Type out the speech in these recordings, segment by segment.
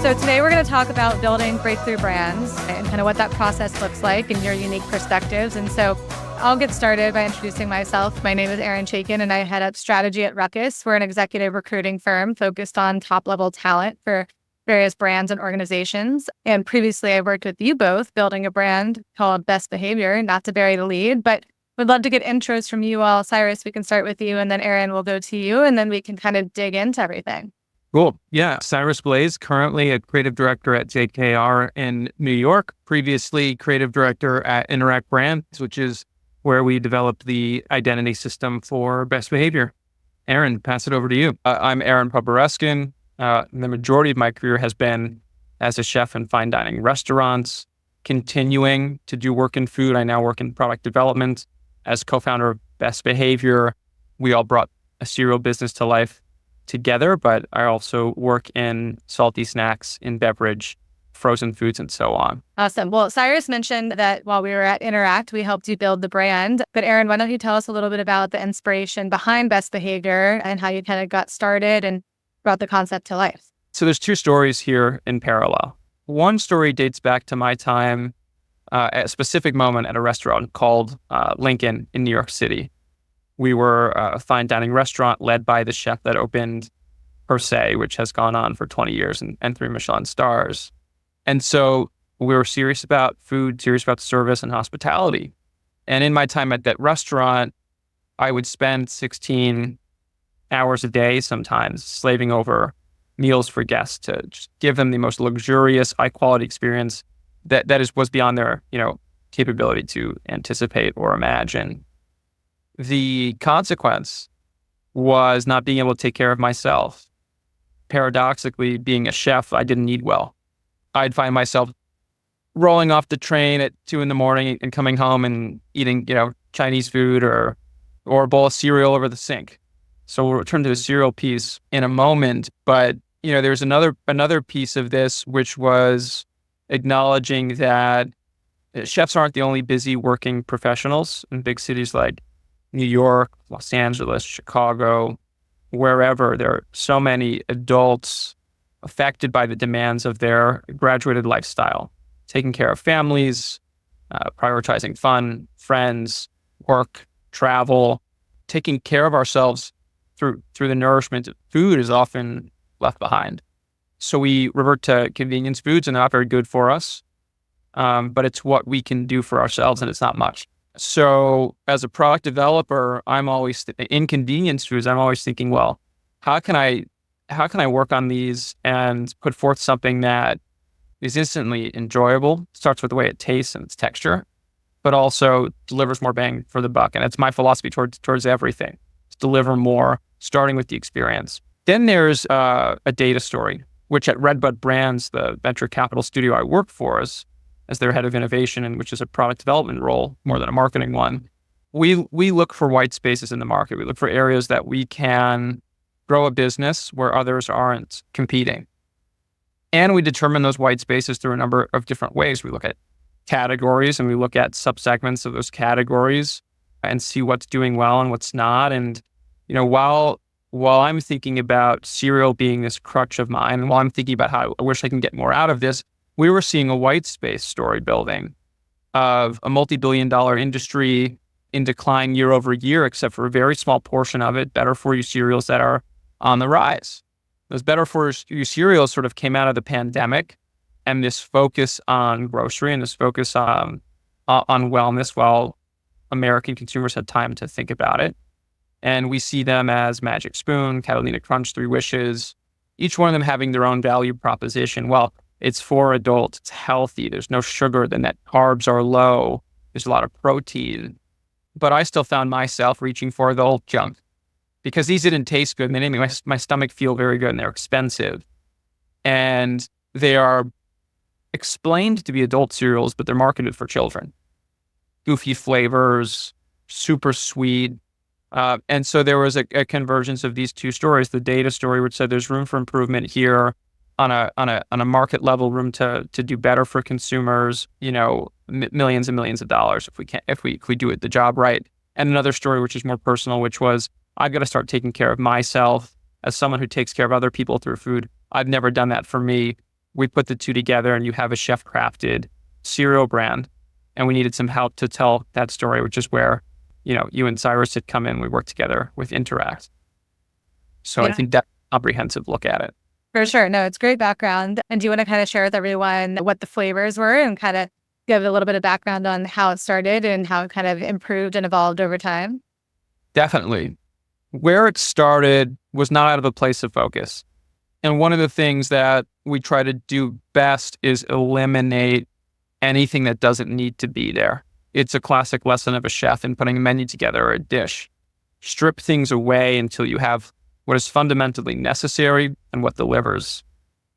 So today we're going to talk about building breakthrough brands and kind of what that process looks like and your unique perspectives. And so I'll get started by introducing myself. My name is Aron Pobereskin, and I head up strategy at Ruckus. We're an executive recruiting firm focused on top-level talent for various brands and organizations. And previously, I worked with you both building a brand called Best Behavior, not to bury the lead, but would love to get intros from you all. Cyrus, we can start with you, and then Aron will go to you, and then we can kind of dig into everything. Cool. Yeah. Cyrus Blais, currently a creative director at JKR in New York, previously creative director at Interact Brands, which is where we developed the identity system for Best Behavior. Aron, pass it over to you. I'm Aron Pobereskin. The majority of my career has been as a chef in fine dining restaurants, continuing to do work in food. I now work in product development. As co-founder of Best Behavior, we all brought a cereal business to life together, but I also work in salty snacks, in beverage, frozen foods, and so on. Awesome. Well, Cyrus mentioned that while we were at Interact, we helped you build the brand. But Aron, why don't you tell us a little bit about the inspiration behind Best Behavior and how you kind of got started and brought the concept to life? So there's two stories here in parallel. One story dates back to my time at a specific moment at a restaurant called Lincoln in New York City. We were a fine dining restaurant led by the chef that opened Per Se, which has gone on for 20 years and 3 Michelin stars. And so we were serious about food, serious about service and hospitality. And in my time at that restaurant, I would spend 16 hours a day sometimes slaving over meals for guests to just give them the most luxurious, high quality experience that was beyond their, capability to anticipate or imagine. The consequence was not being able to take care of myself. Paradoxically, being a chef, I didn't eat well. I'd find myself rolling off the train at 2 a.m. and coming home and eating, Chinese food or a bowl of cereal over the sink. So we'll return to the cereal piece in a moment. But, there's another piece of this, which was acknowledging that chefs aren't the only busy working professionals in big cities like New York, Los Angeles, Chicago, wherever. There are so many adults affected by the demands of their graduated lifestyle, taking care of families, prioritizing fun, friends, work, travel, taking care of ourselves through the nourishment of food is often left behind. So we revert to convenience foods, and they're not very good for us, but it's what we can do for ourselves, and it's not much. So as a product developer, I'm always in convenience foods. I'm always thinking, well, how can I work on these and put forth something that is instantly enjoyable, starts with the way it tastes and its texture, but also delivers more bang for the buck. And it's my philosophy towards everything. It's deliver more, starting with the experience. Then there's a data story, which at Redbud Brands, the venture capital studio I work for, as their head of innovation, and which is a product development role more than a marketing one. We look for white spaces in the market. We look for areas that we can grow a business where others aren't competing. And we determine those white spaces through a number of different ways. We look at categories and we look at subsegments of those categories and see what's doing well and what's not. And, while I'm thinking about cereal being this crutch of mine, and while I'm thinking about how I wish I can get more out of this, we were seeing a white space story building of a multi-billion-dollar industry in decline year over year, except for a very small portion of it, better for you cereals that are on the rise. Those better for you cereals sort of came out of the pandemic, and this focus on grocery and this focus on wellness while American consumers had time to think about it. And we see them as Magic Spoon, Catalina Crunch, Three Wishes, each one of them having their own value proposition. Well, it's for adults, it's healthy, there's no sugar, the net carbs are low, there's a lot of protein. But I still found myself reaching for the old junk because these didn't taste good and they didn't make my stomach feel very good, and they're expensive. And they are explained to be adult cereals, but they're marketed for children. Goofy flavors, super sweet. And so there was a convergence of these two stories. The data story, which said there's room for improvement here, on a market level, room to do better for consumers, millions and millions of dollars if we do the job right. And another story, which is more personal, which was I've got to start taking care of myself as someone who takes care of other people through food. I've never done that for me. we put the two together and you have a chef-crafted cereal brand. And we needed some help to tell that story, which is where, you and Cyrus had come in. We worked together with Interact. So I think that comprehensive look at it. For sure. No, it's great background. And do you want to kind of share with everyone what the flavors were and kind of give a little bit of background on how it started and how it kind of improved and evolved over time? Definitely. Where it started was not out of a place of focus. And one of the things that we try to do best is eliminate anything that doesn't need to be there. It's a classic lesson of a chef in putting a menu together or a dish. Strip things away until you have what is fundamentally necessary and what delivers.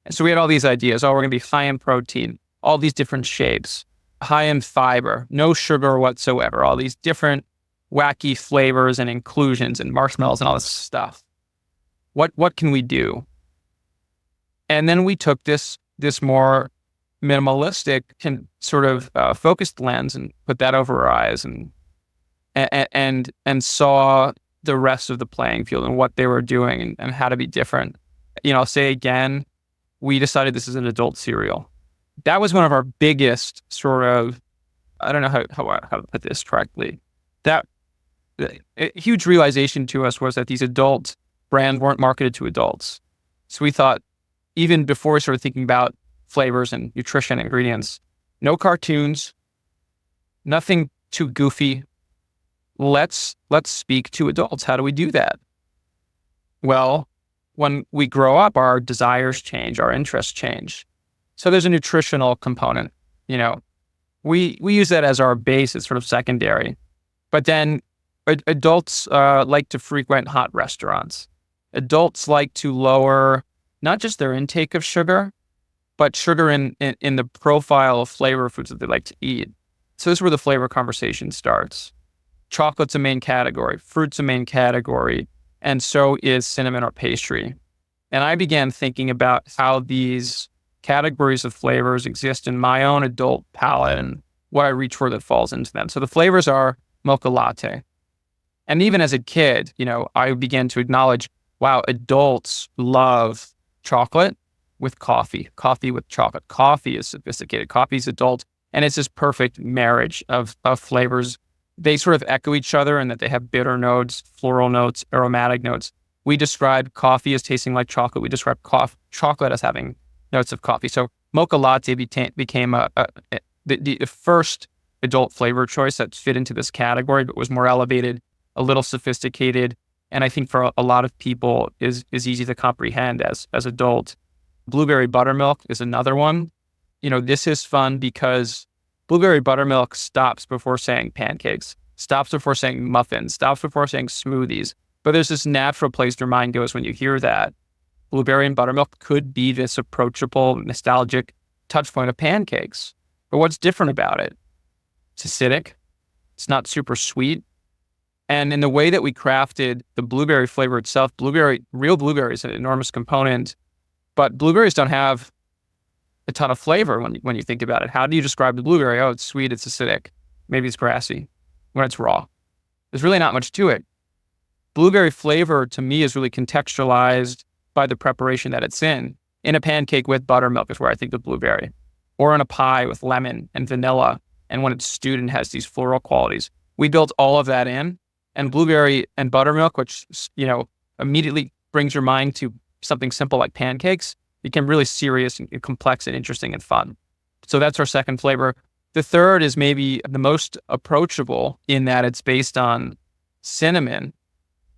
And so we had all these ideas. Oh, we're going to be high in protein, all these different shapes, high in fiber, no sugar whatsoever, all these different wacky flavors and inclusions and marshmallows and all this stuff. What can we do? And then we took this more minimalistic and sort of focused lens and put that over our eyes and saw the rest of the playing field and what they were doing and how to be different. I'll say again, we decided this is an adult cereal. That was one of our biggest sort of, I don't know how to put this correctly. That a huge realization to us was that these adult brands weren't marketed to adults. So we thought, even before we started thinking about flavors and nutrition ingredients, no cartoons, nothing too goofy. Let's speak to adults. How do we do that? Well, when we grow up, our desires change, our interests change. So there's a nutritional component. We use that as our base. It's sort of secondary. But then adults like to frequent hot restaurants. Adults like to lower not just their intake of sugar, but sugar in the profile of flavor foods that they like to eat. So this is where the flavor conversation starts. Chocolate's a main category, fruit's a main category, and so is cinnamon or pastry. And I began thinking about how these categories of flavors exist in my own adult palate and what I reach for that falls into them. So the flavors are mocha latte. And even as a kid, I began to acknowledge, wow, adults love chocolate with coffee with chocolate. Coffee is sophisticated, coffee is adult, and it's this perfect marriage of flavors. They sort of echo each other in that they have bitter notes, floral notes, aromatic notes. We describe coffee as tasting like chocolate. We describe chocolate as having notes of coffee. So mocha latte became the first adult flavor choice that fit into this category, but was more elevated, a little sophisticated, and I think for a lot of people is easy to comprehend as adult. Blueberry buttermilk is another one. This is fun because blueberry buttermilk stops before saying pancakes, stops before saying muffins, stops before saying smoothies. But there's this natural place your mind goes when you hear that. Blueberry and buttermilk could be this approachable, nostalgic touch point of pancakes. But what's different about it? It's acidic. It's not super sweet. And in the way that we crafted the blueberry flavor itself, real blueberry is an enormous component, but blueberries don't have a ton of flavor when you think about it. How do you describe the blueberry? Oh, it's sweet, it's acidic, maybe it's grassy when it's raw. There's really not much to it. Blueberry flavor to me is really contextualized by the preparation that it's in. In a pancake with buttermilk is where I think of blueberry, or in a pie with lemon and vanilla, and when it's stewed and has these floral qualities. We built all of that in, and blueberry and buttermilk, which immediately brings your mind to something simple like pancakes, became really serious and complex and interesting and fun. So that's our second flavor. The third is maybe the most approachable in that it's based on cinnamon,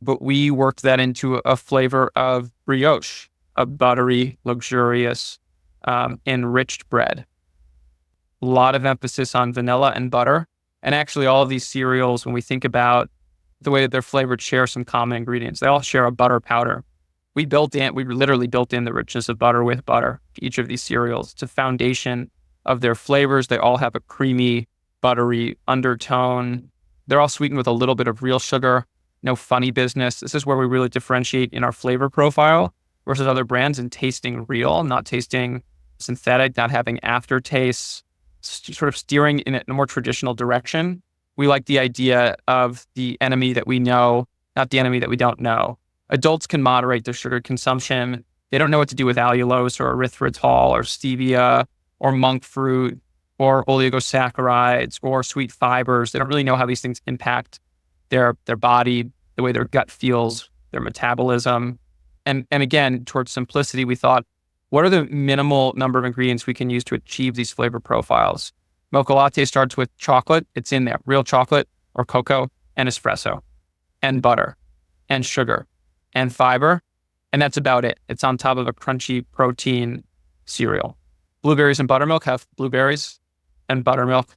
but we worked that into a flavor of brioche, a buttery, luxurious, enriched bread. A lot of emphasis on vanilla and butter. And actually all of these cereals, when we think about the way that they're flavored, share some common ingredients. They all share a butter powder. We literally built in the richness of butter with butter to each of these cereals. It's a foundation of their flavors. They all have a creamy, buttery undertone. They're all sweetened with a little bit of real sugar, no funny business. This is where we really differentiate in our flavor profile versus other brands in tasting real, not tasting synthetic, not having aftertastes, sort of steering in a more traditional direction. We like the idea of the enemy that we know, not the enemy that we don't know. Adults can moderate their sugar consumption. They don't know what to do with allulose or erythritol or stevia or monk fruit or oligosaccharides or sweet fibers. They don't really know how these things impact their body, the way their gut feels, their metabolism. And again, towards simplicity, we thought, what are the minimal number of ingredients we can use to achieve these flavor profiles? Mocha latte starts with chocolate. It's in there, real chocolate or cocoa and espresso and butter and sugar and fiber. And that's about it. It's on top of a crunchy protein cereal. Blueberries and buttermilk have blueberries and buttermilk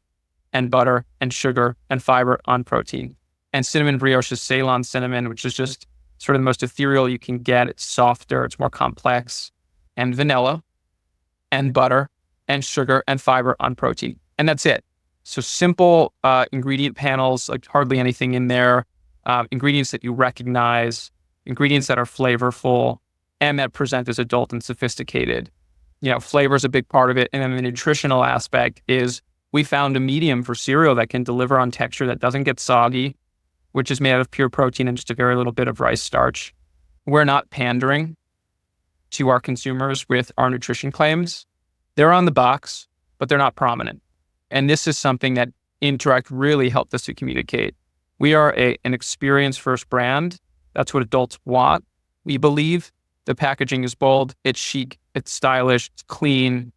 and butter and sugar and fiber on protein. And cinnamon brioche is Ceylon cinnamon, which is just sort of the most ethereal you can get. It's softer, it's more complex. And vanilla and butter and sugar and fiber on protein. And that's it. So simple ingredient panels, like hardly anything in there, ingredients that you recognize, ingredients that are flavorful and that present as adult and sophisticated. Flavor is a big part of it. And then the nutritional aspect is we found a medium for cereal that can deliver on texture that doesn't get soggy, which is made out of pure protein and just a very little bit of rice starch. We're not pandering to our consumers with our nutrition claims. They're on the box, but they're not prominent. And this is something that Interact really helped us to communicate. We are an experience-first brand. That's what adults want. We believe the packaging is bold, it's chic, it's stylish, it's clean,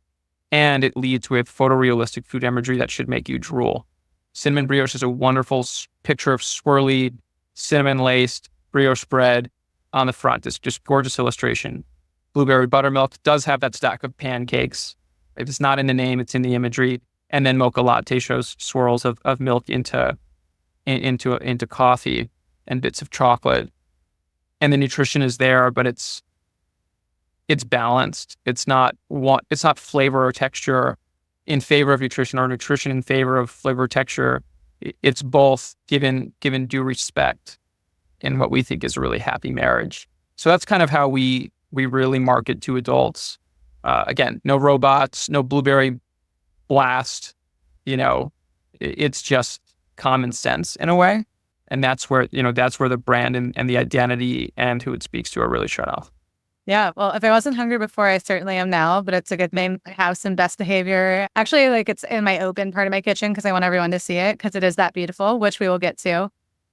and it leads with photorealistic food imagery that should make you drool. Cinnamon brioche is a wonderful picture of swirly, cinnamon-laced brioche bread on the front. It's just gorgeous illustration. Blueberry buttermilk does have that stack of pancakes. If it's not in the name, it's in the imagery. And then mocha latte shows swirls of milk into coffee and bits of chocolate. And the nutrition is there, but it's balanced. It's not flavor or texture in favor of nutrition or nutrition in favor of flavor or texture. It's both given due respect in what we think is a really happy marriage. So that's kind of how we really market to adults. Again, no robots, no blueberry blast. It's just common sense in a way. And that's where the brand and the identity and who it speaks to are really shut off. Yeah, well, if I wasn't hungry before, I certainly am now, but it's a good thing I have some best behavior. Actually, it's in my open part of my kitchen because I want everyone to see it because it is that beautiful, which we will get to.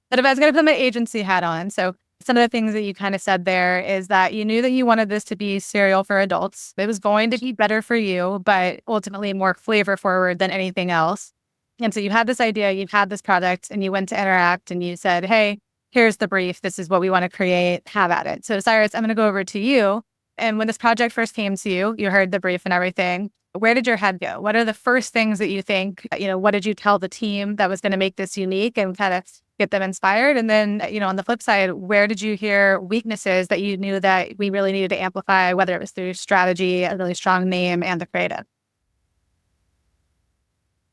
But if I was going to put my agency hat on, so some of the things that you kind of said there is that you knew that you wanted this to be cereal for adults. It was going to be better for you, but ultimately more flavor forward than anything else. And so you had this idea, you had this product, and you went to Interact and you said, hey, here's the brief. This is what we want to create. Have at it. So Cyrus, I'm going to go over to you. And when this project first came to you, you heard the brief and everything. Where did your head go? What are the first things that you think, what did you tell the team that was going to make this unique and kind of get them inspired? And then, on the flip side, where did you hear weaknesses that you knew that we really needed to amplify, whether it was through strategy, a really strong name, and the creative?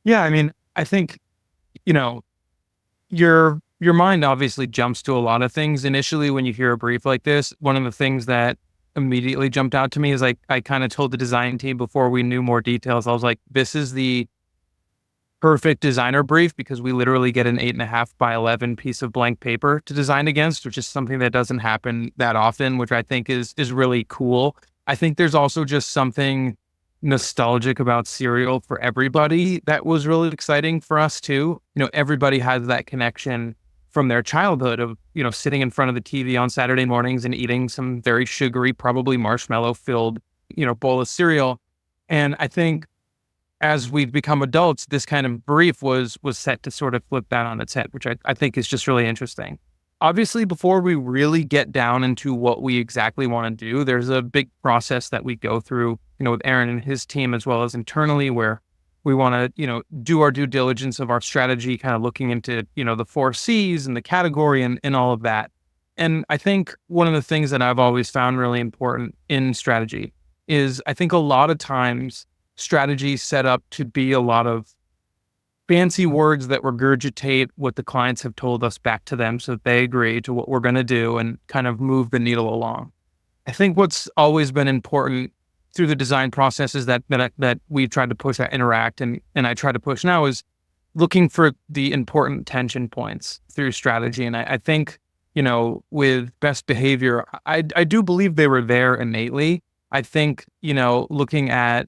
Yeah, I think, your mind obviously jumps to a lot of things. Initially, when you hear a brief like this, one of the things that immediately jumped out to me is I kind of told the design team before we knew more details. I was like, this is the perfect designer brief because we literally get an 8.5 by 11 piece of blank paper to design against, which is something that doesn't happen that often, which I think is really cool. I think there's also just something nostalgic about cereal for everybody that was really exciting for us too. Everybody has that connection from their childhood of, sitting in front of the TV on Saturday mornings and eating some very sugary, probably marshmallow filled, bowl of cereal. And I think as we've become adults, this kind of brief was set to sort of flip that on its head, which I think is just really interesting. Obviously, before we really get down into what we exactly want to do, there's a big process that we go through, with Aron and his team, as well as internally, where we want to, do our due diligence of our strategy, kind of looking into, the 4 C's and the category and all of that. And I think one of the things that I've always found really important in strategy is I think a lot of times strategy is set up to be a lot of fancy words that regurgitate what the clients have told us back to them so that they agree to what we're going to do and kind of move the needle along. I think what's always been important through the design processes that we've tried to push at Interact and I try to push now is looking for the important tension points through strategy. And I think, with best behavior, I do believe they were there innately. I think, looking at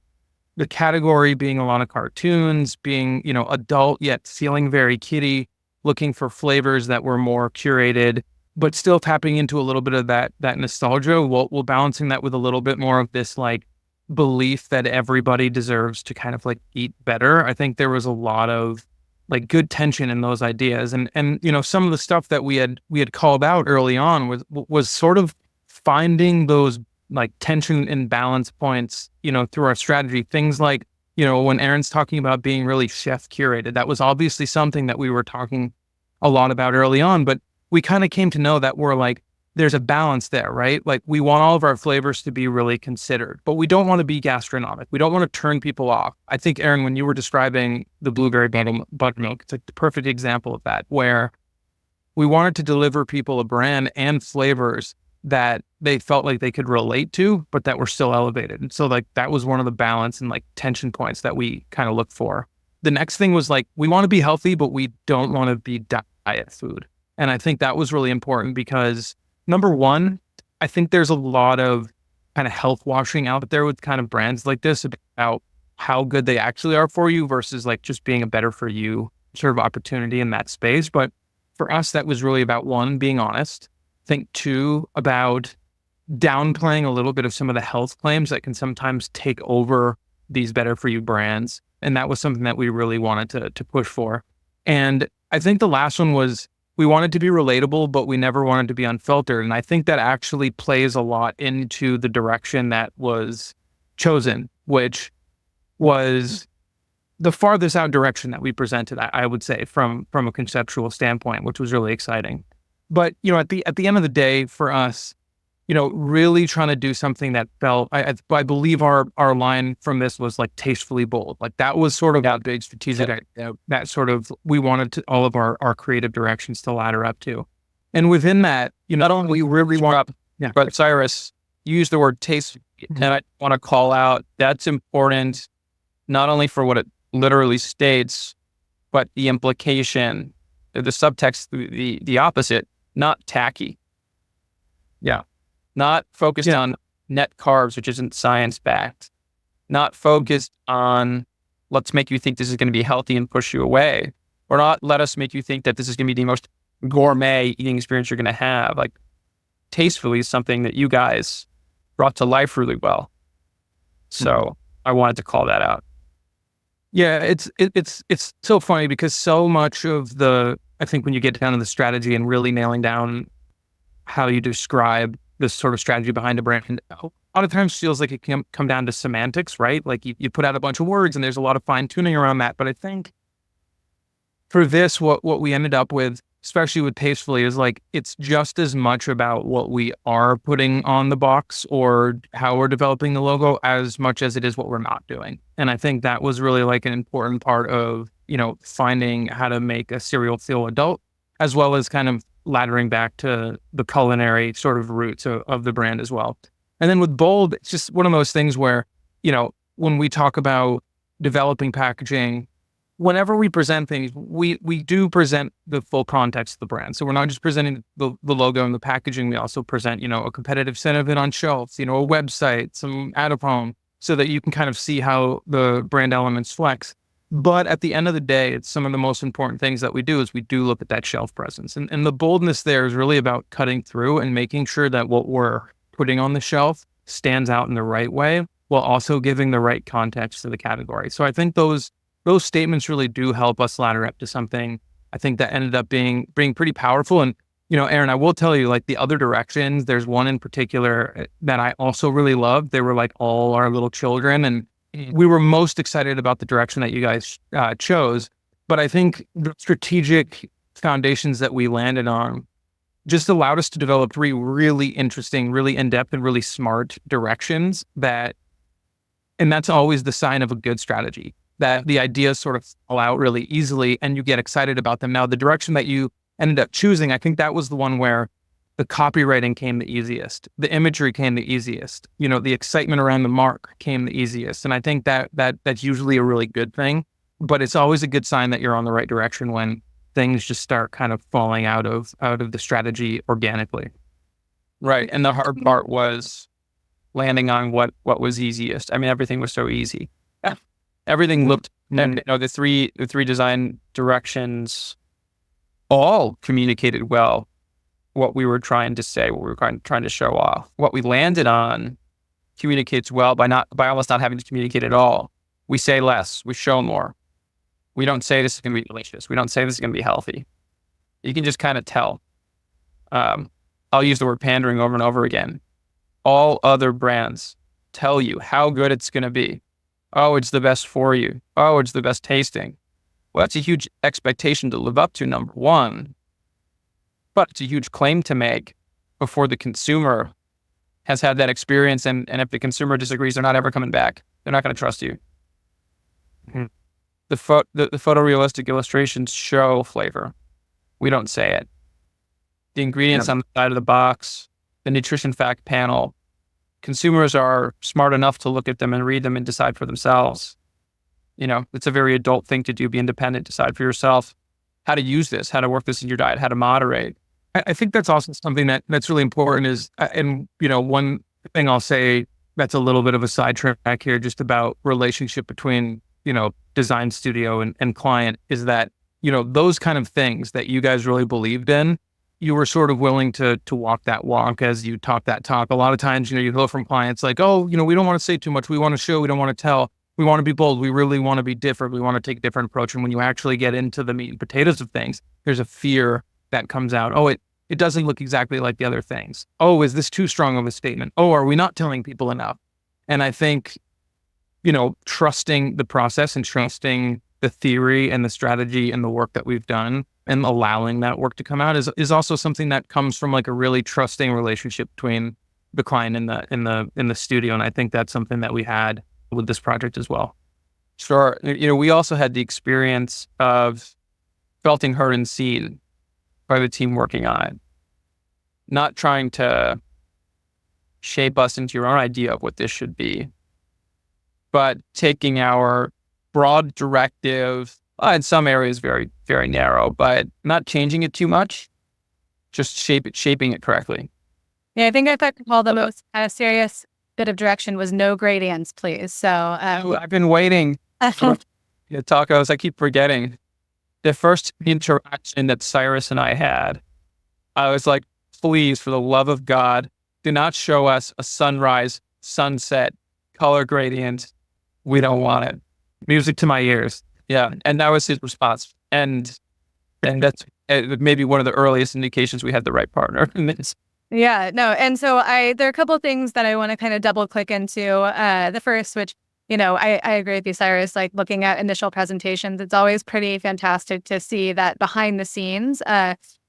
the category being a lot of cartoons, being, adult, yet feeling very kiddie, looking for flavors that were more curated, but still tapping into a little bit of that nostalgia, while balancing that with a little bit more of this like belief that everybody deserves to kind of like eat better. I think there was a lot of like good tension in those ideas, and some of the stuff that we had called out early on was sort of finding those like tension and balance points, through our strategy. Things like, when Aron's talking about being really chef curated, that was obviously something that we were talking a lot about early on, but we kind of came to know that we're like, there's a balance there, right? Like we want all of our flavors to be really considered, but we don't want to be gastronomic. We don't want to turn people off. I think, Aron, when you were describing the blueberry buttermilk, it's like the perfect example of that, where we wanted to deliver people a brand and flavors that they felt like they could relate to, but that were still elevated. And so like that was one of the balance and like tension points that we kind of looked for. The next thing was like, we want to be healthy, but we don't want to be diet food. And I think that was really important because number one, I think there's a lot of kind of health washing out there with kind of brands like this about how good they actually are for you versus like just being a better for you sort of opportunity in that space. But for us, that was really about one, being honest. I think two, about downplaying a little bit of some of the health claims that can sometimes take over these better for you brands. And that was something that we really wanted to push for. And I think the last one was we wanted to be relatable, but we never wanted to be unfiltered. And I think that actually plays a lot into the direction that was chosen, which was the farthest out direction that we presented, I would say, from a conceptual standpoint, which was really exciting. But, at the end of the day, for us, really trying to do something that felt, I believe our line from this was like tastefully bold. Like that was sort of a big strategic idea that sort of we wanted to all of our creative directions to ladder up to. And within that, not only we really want, but Cyrus, you used the word taste, and I want to call out that's important, not only for what it literally states, but the implication, the subtext, the opposite, not tacky. Yeah. Not focused on net carbs, which isn't science-backed. Not focused on, let's make you think this is going to be healthy and push you away. Or not let us make you think that this is going to be the most gourmet eating experience you're going to have. Like, tastefully is something that you guys brought to life really well. So I wanted to call that out. Yeah, it's so funny because so much of I think when you get down to the strategy and really nailing down how you describe this sort of strategy behind a brand, a lot of times feels like it can come down to semantics, right? Like you put out a bunch of words and there's a lot of fine tuning around that. But I think for this, what we ended up with, especially with Tastefully, is like, it's just as much about what we are putting on the box or how we're developing the logo as much as it is what we're not doing. And I think that was really like an important part of, finding how to make a cereal feel adult, as well as kind of laddering back to the culinary sort of roots of the brand as well. And then with Bold, it's just one of those things where, when we talk about developing packaging, whenever we present things, we do present the full context of the brand. So we're not just presenting the logo and the packaging. We also present, a competitive set of it on shelves, a website, some out-of-home, so that you can kind of see how the brand elements flex. But at the end of the day, it's some of the most important things that we do is we do look at that shelf presence. And the boldness there is really about cutting through and making sure that what we're putting on the shelf stands out in the right way, while also giving the right context to the category. So I think those statements really do help us ladder up to something, I think, that ended up being pretty powerful. And, Aron, I will tell you, like, the other directions, there's one in particular that I also really loved. They were like all our little children, and we were most excited about the direction that you guys chose. But I think the strategic foundations that we landed on just allowed us to develop three really interesting, really in-depth, and really smart directions and that's always the sign of a good strategy, that the ideas sort of fall out really easily and you get excited about them. Now, the direction that you ended up choosing, I think that was the one where the copywriting came the easiest, the imagery came the easiest, the excitement around the mark came the easiest. And I think that's usually a really good thing, but it's always a good sign that you're on the right direction when things just start kind of falling out of the strategy organically. Right. And the hard part was landing on what was easiest. I mean, everything was so easy. Yeah. Everything looked, and the three design directions all communicated well what we were trying to say, what we were trying to show off. What we landed on communicates well by almost not having to communicate at all. We say less, we show more. We don't say this is going to be delicious. We don't say this is going to be healthy. You can just kind of tell. I'll use the word pandering over and over again. All other brands tell you how good it's going to be. Oh, it's the best for you. Oh, it's the best tasting. Well, that's a huge expectation to live up to, number one. But it's a huge claim to make before the consumer has had that experience. And if the consumer disagrees, they're not ever coming back. They're not going to trust you. Mm-hmm. The photorealistic illustrations show flavor. We don't say it. The ingredients on the side of the box, the nutrition fact panel, consumers are smart enough to look at them and read them and decide for themselves. It's a very adult thing to do. Be independent, decide for yourself how to use this, how to work this in your diet, how to moderate. I think that's also something that's really important is, and one thing I'll say that's a little bit of a sidetrack here, just about relationship between, design studio and client, is that, those kind of things that you guys really believed in, you were sort of willing to walk that walk as you talk that talk. A lot of times, you go from clients like, oh, we don't want to say too much. We want to show, we don't want to tell. We want to be bold. We really want to be different. We want to take a different approach. And when you actually get into the meat and potatoes of things, there's a fear that comes out. Oh, it doesn't look exactly like the other things. Oh, is this too strong of a statement? Oh, are we not telling people enough? And I think, trusting the process and trusting the theory and the strategy and the work that we've done and allowing that work to come out is also something that comes from like a really trusting relationship between the client and the studio. And I think that's something that we had with this project as well. Sure. We also had the experience of feeling heard and seen by the team working on it. Not trying to shape us into your own idea of what this should be, but taking our broad directive, in some areas very, very narrow, but not changing it too much, just shaping it correctly. Yeah, I think I could call the most serious bit of direction was no gradients, please. So I've been waiting. Tacos, I keep forgetting. The first interaction that Cyrus and I had, I was like, please, for the love of God, do not show us a sunrise, sunset, color gradient. We don't want it. Music to my ears. Yeah. And that was his response. And that's maybe one of the earliest indications we had the right partner in this. Yeah, no. And so there are a couple of things that I want to kind of double click into. The first, which, I agree with you, Cyrus, like looking at initial presentations, it's always pretty fantastic to see that behind the scenes,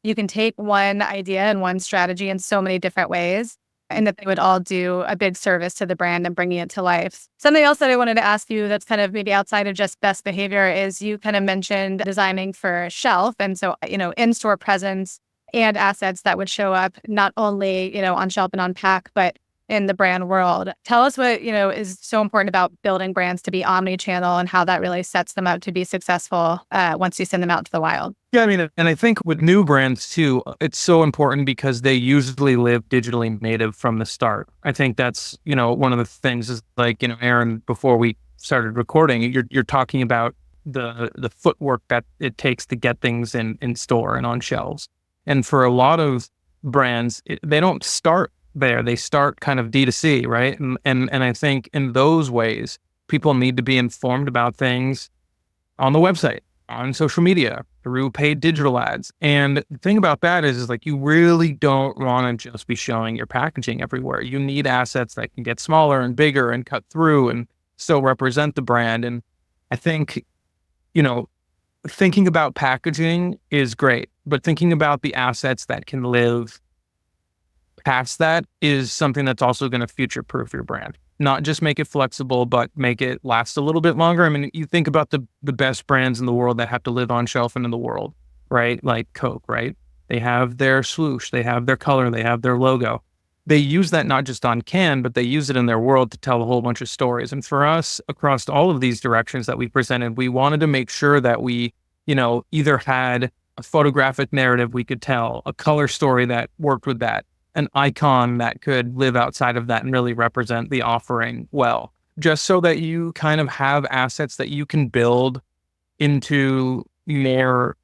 you can take one idea and one strategy in so many different ways, and that they would all do a big service to the brand and bringing it to life. Something else that I wanted to ask you that's kind of maybe outside of just best behavior is you kind of mentioned designing for shelf. And so, in-store presence and assets that would show up not only, on shelf and on pack, but in the brand world. Tell us what, is so important about building brands to be omni-channel and how that really sets them up to be successful once you send them out to the wild. Yeah, and I think with new brands too, it's so important because they usually live digitally native from the start. I think that's, one of the things is like, Aron, before we started recording, you're talking about the footwork that it takes to get things in store and on shelves. And for a lot of brands, they don't start there. They start kind of D2C, right? And I think in those ways, people need to be informed about things on the website, on social media, through paid digital ads. And the thing about that is like, you really don't want to just be showing your packaging everywhere. You need assets that can get smaller and bigger and cut through and still represent the brand. And I think, thinking about packaging is great, but thinking about the assets that can live past that is something that's also going to future-proof your brand. Not just make it flexible, but make it last a little bit longer. I mean, you think about the best brands in the world that have to live on shelf and in the world, right? Like Coke, right? They have their swoosh, they have their color, they have their logo. They use that not just on can, but they use it in their world to tell a whole bunch of stories. And for us, across all of these directions that we presented, we wanted to make sure that we, either had a photographic narrative we could tell, a color story that worked with that, an icon that could live outside of that and really represent the offering well, just so that you kind of have assets that you can build into more,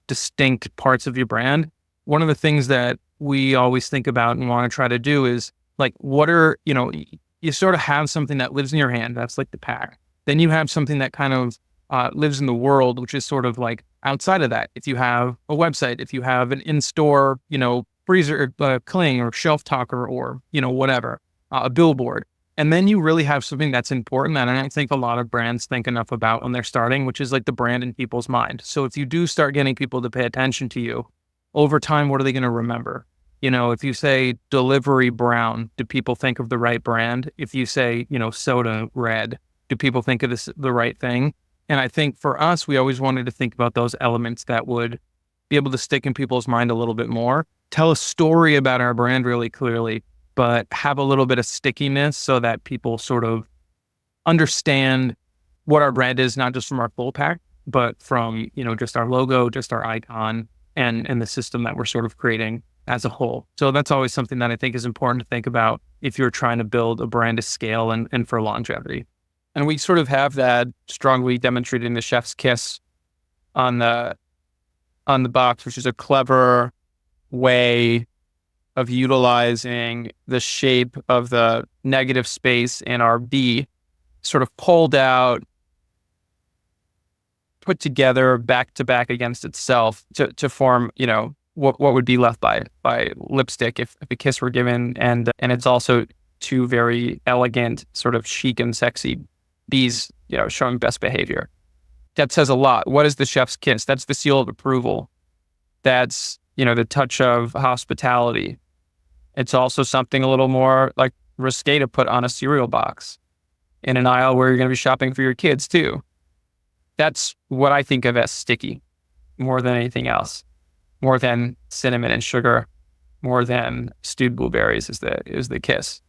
distinct parts of your brand. One of the things that we always think about and want to try to do is like, you sort of have something that lives in your hand. That's like the pack. Then you have something that kind of lives in the world, which is sort of like outside of that. If you have a website, if you have an in-store, freezer, cling or shelf talker or, whatever, a billboard. And then you really have something that's important that I don't think a lot of brands think enough about when they're starting, which is like the brand in people's mind. So if you do start getting people to pay attention to you, over time, what are they going to remember? If you say delivery brown, do people think of the right brand? If you say, soda red, do people think of the right thing? And I think for us, we always wanted to think about those elements that would be able to stick in people's mind a little bit more, tell a story about our brand really clearly, but have a little bit of stickiness so that people sort of understand what our brand is, not just from our full pack, but from, just our logo, just our icon, and the system that we're sort of creating as a whole. So that's always something that I think is important to think about if you're trying to build a brand to scale and for longevity. And we sort of have that strongly demonstrated in the chef's kiss on the box, which is a clever way of utilizing the shape of the negative space in our B, sort of pulled out, put together back to back against itself to form, what would be left by lipstick if a kiss were given. And it's also two very elegant, sort of chic and sexy B's, showing best behavior. That says a lot. What is the chef's kiss? That's the seal of approval. That's, the touch of hospitality. It's also something a little more like risque to put on a cereal box in an aisle where you're going to be shopping for your kids too. That's what I think of as sticky more than anything else, more than cinnamon and sugar, more than stewed blueberries is the kiss.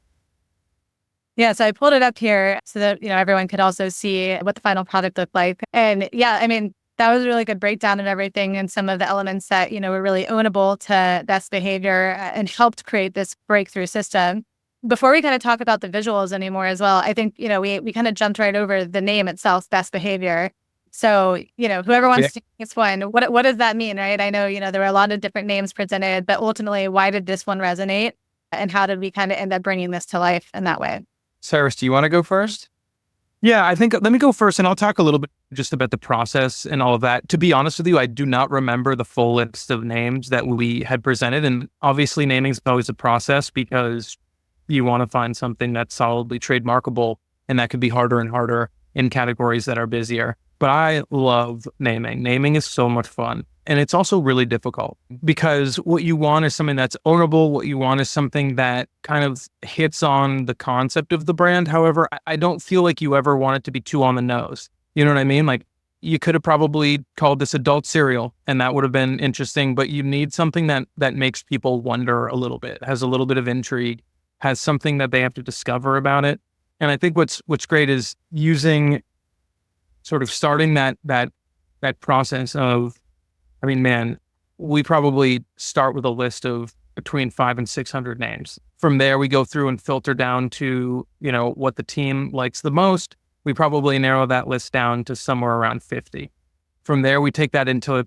Yeah, so I pulled it up here so that, everyone could also see what the final product looked like. And yeah, I mean, that was a really good breakdown of everything and some of the elements that, were really ownable to best behavior and helped create this breakthrough system. Before we kind of talk about the visuals anymore as well, I think, we kind of jumped right over the name itself, best behavior. So, whoever wants to take this one, what does that mean, right? I know, there were a lot of different names presented, but ultimately, why did this one resonate? And how did we kind of end up bringing this to life in that way? Cyrus, do you want to go first? Yeah, I think let me go first and I'll talk a little bit just about the process and all of that. To be honest with you, I do not remember the full list of names that we had presented. And obviously naming is always a process because you want to find something that's solidly trademarkable, and that could be harder and harder in categories that are busier. But I love naming. Naming is so much fun. And it's also really difficult because what you want is something that's ownable. What you want is something that kind of hits on the concept of the brand. However, I don't feel like you ever want it to be too on the nose. You know what I mean? Like you could have probably called this adult cereal and that would have been interesting, but you need something that makes people wonder a little bit, has a little bit of intrigue, has something that they have to discover about it. And I think what's great is using sort of starting that process of, I mean, man, we probably start with a list of between 500 and 600 names. From there, we go through and filter down to, what the team likes the most. We probably narrow that list down to somewhere around 50. From there, we take that into,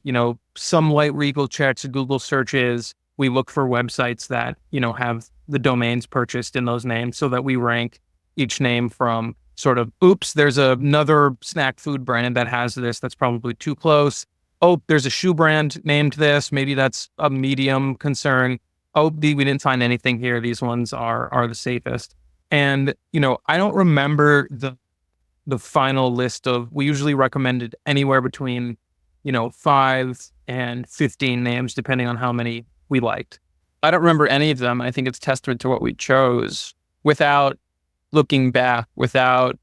some light legal checks, Google searches. We look for websites that, have the domains purchased in those names so that we rank each name from sort of, oops, there's another snack food brand that has this. That's probably too close. Oh, there's a shoe brand named this. Maybe that's a medium concern. Oh, we didn't find anything here. These ones are the safest. And, I don't remember the final list of, we usually recommended anywhere between, 5 and 15 names, depending on how many we liked. I don't remember any of them. I think it's testament to what we chose without looking back, without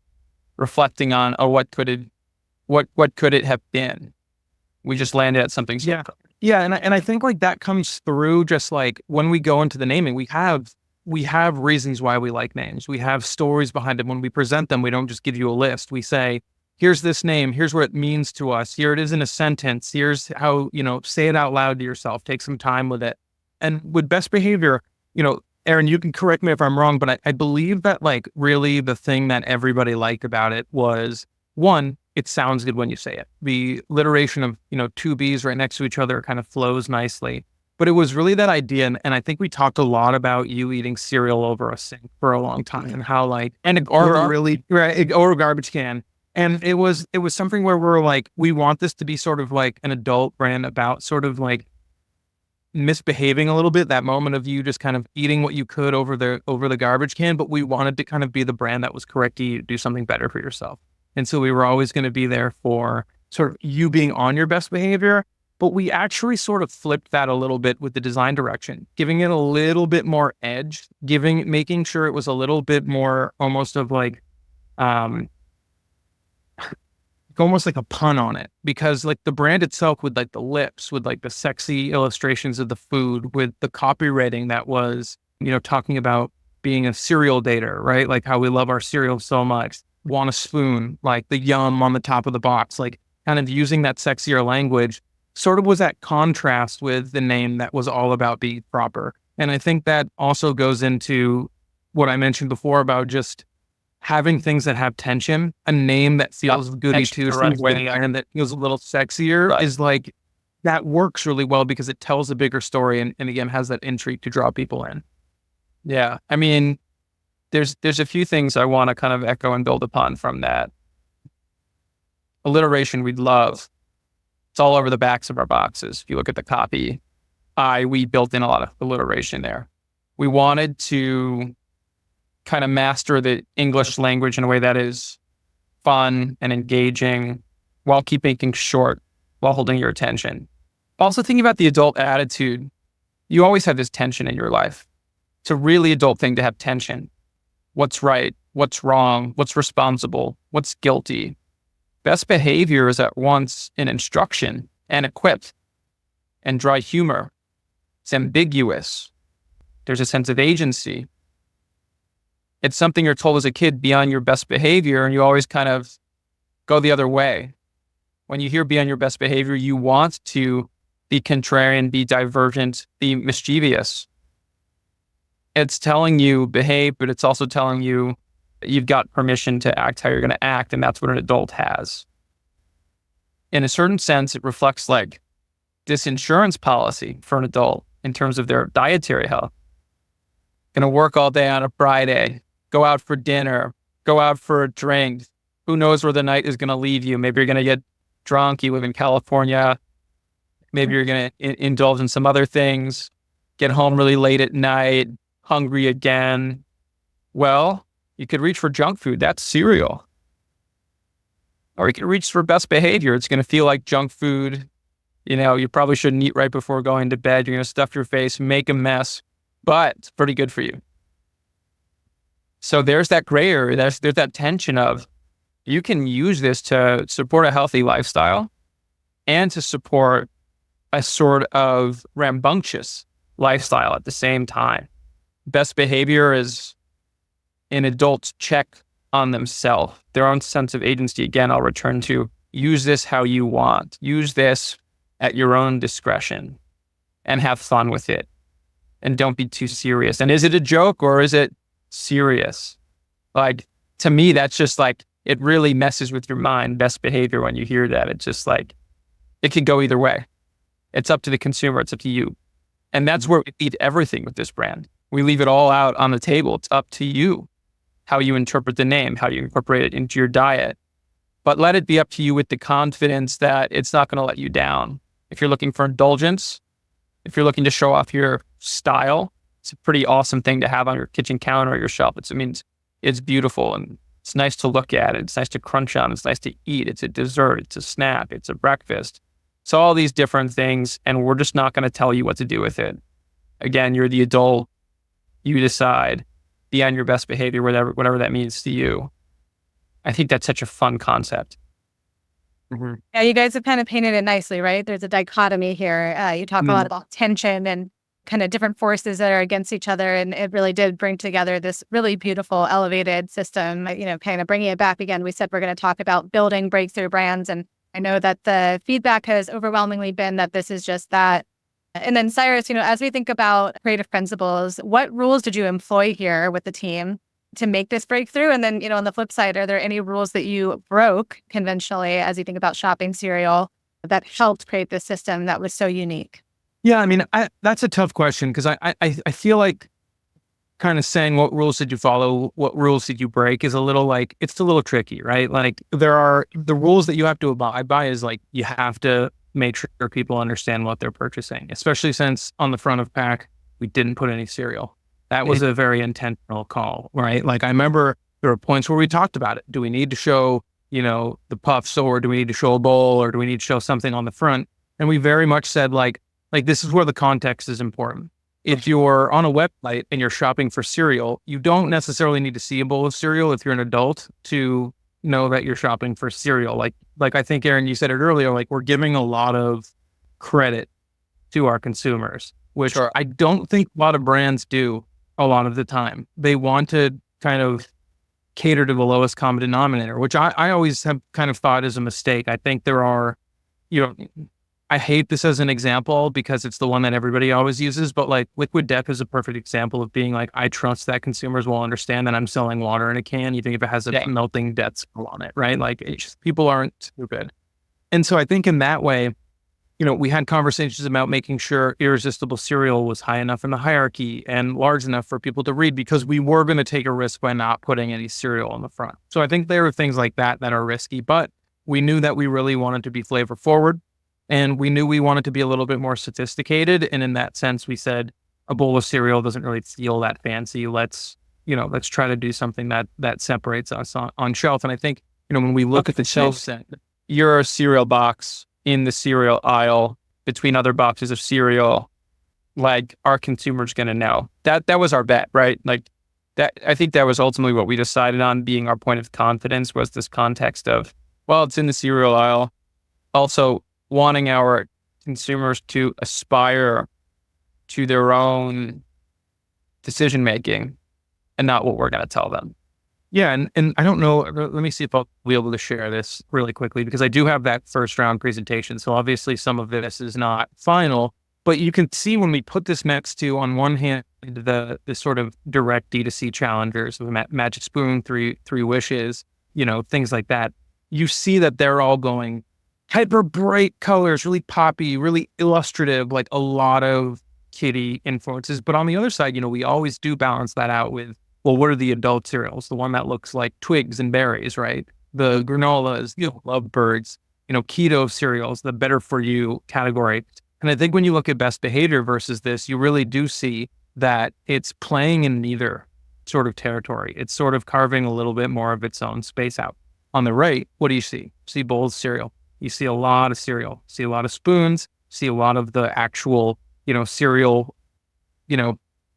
reflecting on, what could it have been? We just landed at something. Yeah. Yeah. And I think like that comes through just like when we go into the naming, we have reasons why we like names. We have stories behind them. When we present them, we don't just give you a list. We say, here's this name, here's what it means to us. Here it is in a sentence. Here's how, say it out loud to yourself. Take some time with it. And with best behavior, Aron, you can correct me if I'm wrong, but I believe that like really the thing that everybody liked about it was, one, it sounds good when you say it. The alliteration of, two B's right next to each other kind of flows nicely. But it was really that idea. And I think we talked a lot about you eating cereal over a sink for a long time and how like, or a garbage can. And it was something where we're like, we want this to be sort of like an adult brand about sort of like misbehaving a little bit, that moment of you just kind of eating what you could over the garbage can, but we wanted to kind of be the brand that was correcting you to do something better for yourself. And so we were always going to be there for sort of you being on your best behavior, but we actually sort of flipped that a little bit with the design direction, giving it a little bit more edge, making sure it was a little bit more almost of like, almost like a pun on it, because like the brand itself with like the lips, with like the sexy illustrations of the food, with the copywriting that was, talking about being a cereal dater, right? Like how we love our cereal so much, want a spoon, like the yum on the top of the box, like kind of using that sexier language sort of was that contrast with the name that was all about being proper. And I think that also goes into what I mentioned before about just having things that have tension, a name that feels goody two shoes and that feels a little sexier is like, that works really well because it tells a bigger story and again, has that intrigue to draw people in. Yeah. I mean, there's a few things I want to kind of echo and build upon from that. Alliteration we love. It's all over the backs of our boxes. If you look at the copy, we built in a lot of alliteration there. We wanted to kind of master the English language in a way that is fun and engaging while keeping things short, while holding your attention. Also thinking about the adult attitude. You always have this tension in your life. It's a really adult thing to have tension. What's right? What's wrong? What's responsible? What's guilty? Best behavior is at once an instruction and equipped and dry humor. It's ambiguous. There's a sense of agency. It's something you're told as a kid, be on your best behavior, and you always kind of go the other way. When you hear be on your best behavior, you want to be contrarian, be divergent, be mischievous. It's telling you behave, but it's also telling you that you've got permission to act how you're going to act, and that's what an adult has. In a certain sense, it reflects like this insurance policy for an adult in terms of their dietary health. Going to work all day on a Friday, go out for dinner, go out for a drink. Who knows where the night is going to leave you? Maybe you're going to get drunk. You live in California. Maybe you're going to indulge in some other things, get home really late at night, hungry again. Well, you could reach for junk food. That's cereal. Or you can reach for best behavior. It's going to feel like junk food. You probably shouldn't eat right before going to bed. You're going to stuff your face, make a mess, but it's pretty good for you. So there's that gray area. There's that tension of you can use this to support a healthy lifestyle and to support a sort of rambunctious lifestyle at the same time. Best behavior is an adult's check on themselves, their own sense of agency. Again, I'll return to use this how you want. Use this at your own discretion and have fun with it. And don't be too serious. And is it a joke or is it serious? Like, to me, that's just like, it really messes with your mind, best behavior, when you hear that. It's just like, it could go either way. It's up to the consumer. It's up to you. And that's where we leave everything with this brand. We leave it all out on the table. It's up to you how you interpret the name, how you incorporate it into your diet. But let it be up to you with the confidence that it's not going to let you down. If you're looking for indulgence, if you're looking to show off your style, it's a pretty awesome thing to have on your kitchen counter or your shelf. It's beautiful and it's nice to look at. It's nice to crunch on. It's nice to eat. It's a dessert. It's a snack. It's a breakfast. So all these different things, and we're just not going to tell you what to do with it. Again, you're the adult. You decide. Be on your best behavior, whatever that means to you. I think that's such a fun concept. Mm-hmm. Yeah, you guys have kind of painted it nicely, right? There's a dichotomy here. You talk a lot about tension and kind of different forces that are against each other. And it really did bring together this really beautiful, elevated system, kind of bringing it back again. We said we're going to talk about building breakthrough brands. And I know that the feedback has overwhelmingly been that this is just that. And then Cyrus, as we think about creative principles, what rules did you employ here with the team to make this breakthrough? And then, on the flip side, are there any rules that you broke conventionally as you think about shopping cereal that helped create this system that was so unique? Yeah, I mean, that's a tough question because I feel like kind of saying what rules did you follow, what rules did you break is a little it's a little tricky, right? Like there are the rules that you have to abide by is you have to make sure people understand what they're purchasing, especially since on the front of pack, we didn't put any cereal. That was a very intentional call, right? I remember there were points where we talked about it. Do we need to show, the puffs, or do we need to show a bowl, or do we need to show something on the front? And we very much said this is where the context is important. If you're on a website and you're shopping for cereal, you don't necessarily need to see a bowl of cereal if you're an adult to know that you're shopping for cereal. Like I think, Aaron, you said it earlier, we're giving a lot of credit to our consumers, which Sure. I don't think a lot of brands do a lot of the time. They want to kind of cater to the lowest common denominator, which I always have kind of thought is a mistake. I think there are, I hate this as an example because it's the one that everybody always uses, but Liquid Death is a perfect example of being I trust that consumers will understand that I'm selling water in a can, even if it has a melting death skull on it, right? People aren't stupid. And so I think in that way, we had conversations about making sure Irresistible Cereal was high enough in the hierarchy and large enough for people to read because we were going to take a risk by not putting any cereal on the front. So I think there are things like that are risky, but we knew that we really wanted to be flavor forward. And we knew we wanted to be a little bit more sophisticated. And in that sense, we said a bowl of cereal doesn't really feel that fancy. Let's try to do something that separates us on shelf. And I think, when we look at the shelf set, You're a cereal box in the cereal aisle between other boxes of cereal. Our consumers going to know that was our bet, right? That, I think that was ultimately what we decided on being our point of confidence was this context of, well, it's in the cereal aisle. Also, wanting our consumers to aspire to their own decision making and not what we're going to tell them. Yeah, and I don't know, let me see if I'll be able to share this really quickly because I do have that first round presentation. So obviously some of this is not final, but you can see when we put this next to, on one hand, the sort of direct D2C challengers, Magic Spoon, Three Wishes, things like that, you see that they're all going hyper bright colors, really poppy, really illustrative, a lot of kiddie influences. But on the other side, we always do balance that out with, well, what are the adult cereals? The one that looks like twigs and berries, right? The granolas, lovebirds, keto cereals, the better for you category. And I think when you look at best behavior versus this, you really do see that it's playing in neither sort of territory. It's sort of carving a little bit more of its own space out. On the right, what do you see? You see bowls of cereal. You see a lot of cereal, see a lot of spoons, see a lot of the actual, cereal,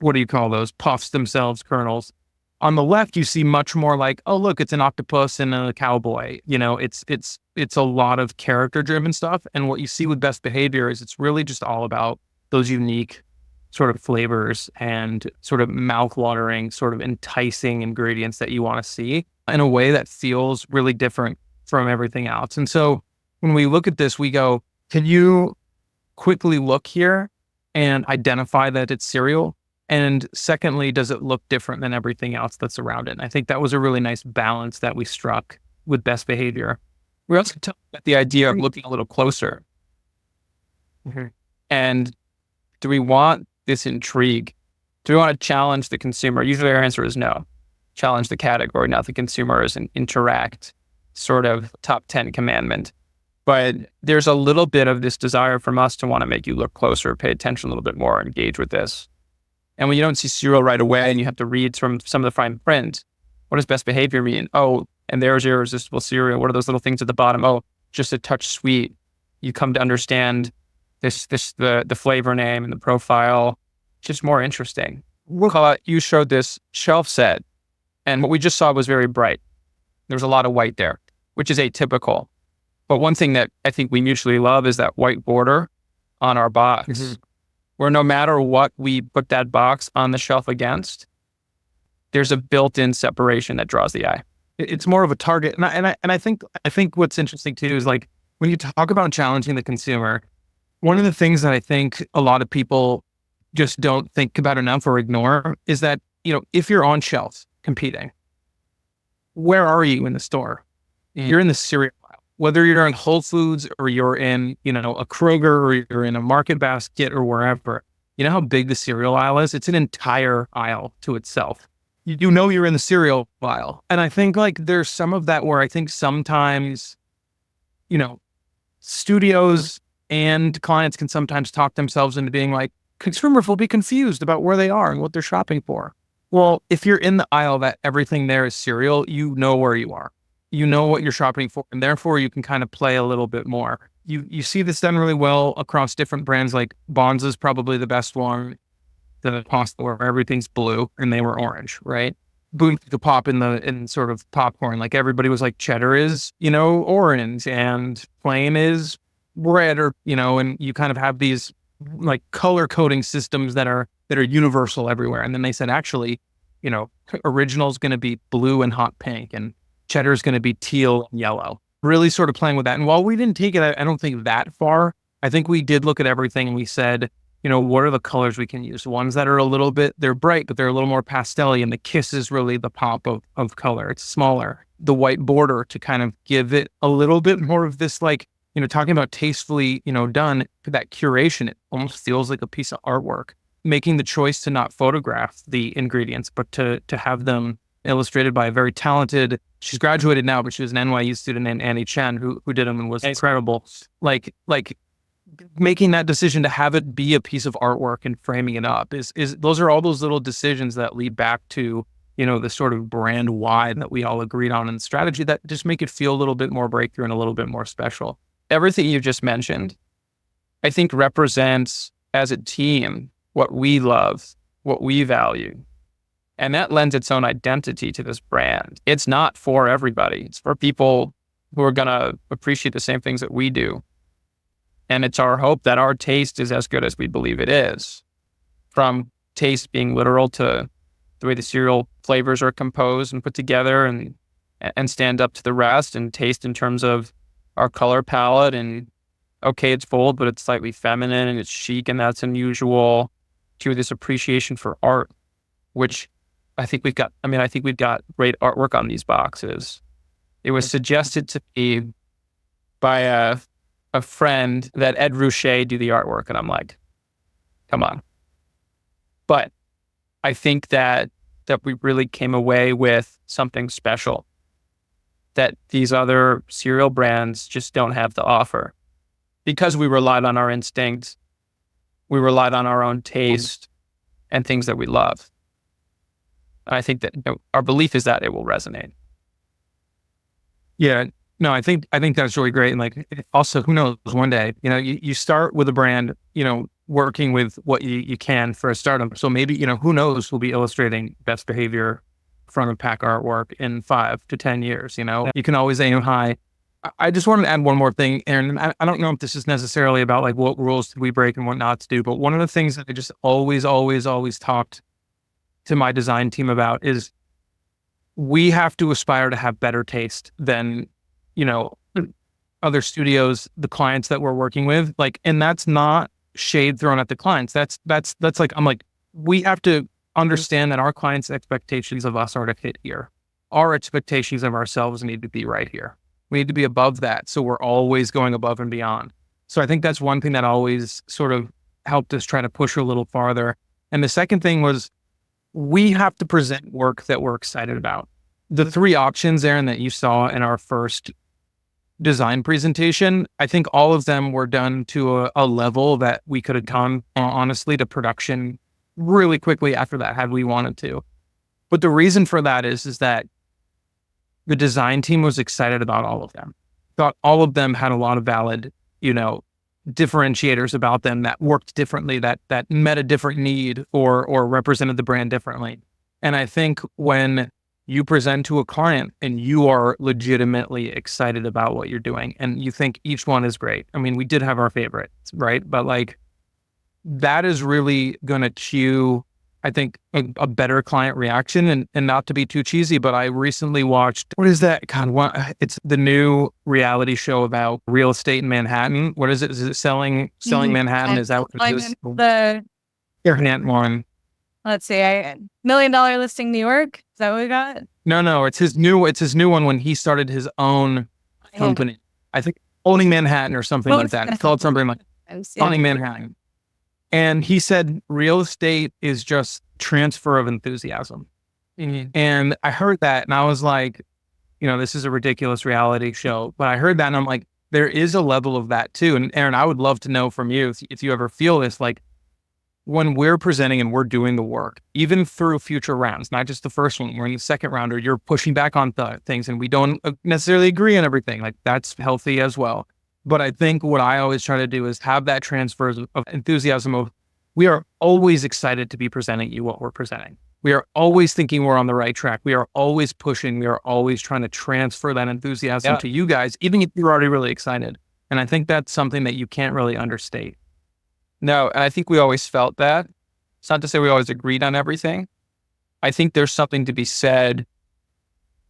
what do you call those? Puffs themselves, kernels. On the left, you see much more oh, look, it's an octopus and a cowboy. It's a lot of character-driven stuff. And what you see with best behavior is it's really just all about those unique sort of flavors and sort of mouth-watering, sort of enticing ingredients that you want to see in a way that feels really different from everything else. And so when we look at this, we go, can you quickly look here and identify that it's cereal? And secondly, does it look different than everything else that's around it? And I think that was a really nice balance that we struck with best behavior. We also talked about the idea of looking a little closer. Mm-hmm. And do we want this intrigue? Do we want to challenge the consumer? Usually our answer is no. Challenge the category, not the consumers, and interact, sort of top 10 commandment. But there's a little bit of this desire from us to want to make you look closer, pay attention a little bit more, engage with this. And when you don't see cereal right away and you have to read from some of the fine print, what does best behavior mean? Oh, and there's Irresistible Cereal. What are those little things at the bottom? Oh, just a touch sweet. You come to understand the flavor name and the profile. It's just more interesting. We'll call out, you showed this shelf set, and what we just saw was very bright. There was a lot of white there, which is atypical. But one thing that I think we mutually love is that white border on our box. Mm-hmm. where no matter what we put that box on the shelf against, there's a built-in separation that draws the eye. It's more of a target. And I think what's interesting too is like when you talk about challenging the consumer, one of the things that I think a lot of people just don't think about enough or ignore is that, if you're on shelves competing, where are you in the store? You're in the cereal aisle. Whether you're in Whole Foods or you're in, a Kroger or you're in a Market Basket or wherever, you know how big the cereal aisle is? It's an entire aisle to itself. You're in the cereal aisle. And I think like there's some of that where I think sometimes, studios and clients can sometimes talk themselves into being like, consumers will be confused about where they are and what they're shopping for. Well, if you're in the aisle that everything there is cereal, you know where you are. You know what you're shopping for, and therefore you can kind of play a little bit more. You see this done really well across different brands, like Bonds is probably the best one, the pasta where everything's blue and they were orange, right? Boom, the pop in sort of popcorn, like everybody was like cheddar is, orange and plain is red or, and you kind of have these like color coding systems that are universal everywhere. And then they said, actually, original is going to be blue and hot pink and cheddar is going to be teal and yellow, really sort of playing with that. And while we didn't take it, I don't think that far, I think we did look at everything and we said, what are the colors we can use? Ones that are a little bit, they're bright, but they're a little more pastel-y, and the kiss is really the pop of color. It's smaller. The white border to kind of give it a little bit more of this, like, talking about tastefully, done, that curation, it almost feels like a piece of artwork. Making the choice to not photograph the ingredients, but to have them illustrated by a very talented, she's graduated now, but she was an NYU student named Annie Chen who did them and was incredible. Like making that decision to have it be a piece of artwork and framing it up is those are all those little decisions that lead back to, the sort of brand why that we all agreed on in the strategy that just make it feel a little bit more breakthrough and a little bit more special. Everything you just mentioned, I think represents as a team what we love, what we value. And that lends its own identity to this brand. It's not for everybody. It's for people who are going to appreciate the same things that we do. And it's our hope that our taste is as good as we believe it is. From taste being literal to the way the cereal flavors are composed and put together and stand up to the rest, and taste in terms of our color palette and, okay, it's bold, but it's slightly feminine and it's chic and that's unusual, to this appreciation for art, which I think we've got great artwork on these boxes. It was suggested to me by a friend that Ed Ruscha do the artwork. And I'm like, come on. But I think that we really came away with something special that these other cereal brands just don't have to offer, because we relied on our instincts. We relied on our own taste and things that we love. And I think that our belief is that it will resonate. Yeah. No, I think that's really great. And like, also, who knows, one day, you start with a brand, working with what you can for a startup. So maybe, who knows, we'll be illustrating best behavior front of pack artwork in 5 to 10 years, You can always aim high. I just wanted to add one more thing, Aaron. I don't know if this is necessarily about like what rules did we break and what not to do, but one of the things that I just always talked to my design team about is we have to aspire to have better taste than, other studios, the clients that we're working with. Like, and that's not shade thrown at the clients. That's like, I'm like, we have to understand that our clients' expectations of us are to hit here. Our expectations of ourselves need to be right here. We need to be above that. So we're always going above and beyond. So I think that's one thing that always sort of helped us try to push a little farther. And the second thing was we have to present work that we're excited about. The 3 options, Aaron, that you saw in our first design presentation, I think all of them were done to a level that we could have come honestly to production really quickly after that had we wanted to. But the reason for that is that the design team was excited about all of them. Thought all of them had a lot of valid, differentiators about them that worked differently, that met a different need or represented the brand differently. And I think when you present to a client and you are legitimately excited about what you're doing and you think each one is great. I mean, we did have our favorites, right? But like that is really going to cue, I think, a better client reaction. And not to be too cheesy, but I recently watched, what is that? God, it's the new reality show about real estate in Manhattan. What is it? Is it selling Manhattan? Is that what it is? The Manhattan one. let's see, $1 million listing New York. Is that what we got? No, it's his new one when he started his own company. I think Owning Manhattan or something like that. It's called something like Owning Manhattan. And he said real estate is just transfer of enthusiasm. Mm-hmm. And I heard that and I was like, this is a ridiculous reality show. But I heard that and I'm like, there is a level of that too. And Aron, I would love to know from you if you ever feel this, like when we're presenting and we're doing the work, even through future rounds, not just the first one, we're in the second round, or you're pushing back on things and we don't necessarily agree on everything. Like that's healthy as well. But I think what I always try to do is have that transfer of enthusiasm of, we are always excited to be presenting you what we're presenting. We are always thinking we're on the right track. We are always pushing. We are always trying to transfer that enthusiasm to you guys, even if you're already really excited. And I think that's something that you can't really understate. No, and I think we always felt that. It's not to say we always agreed on everything. I think there's something to be said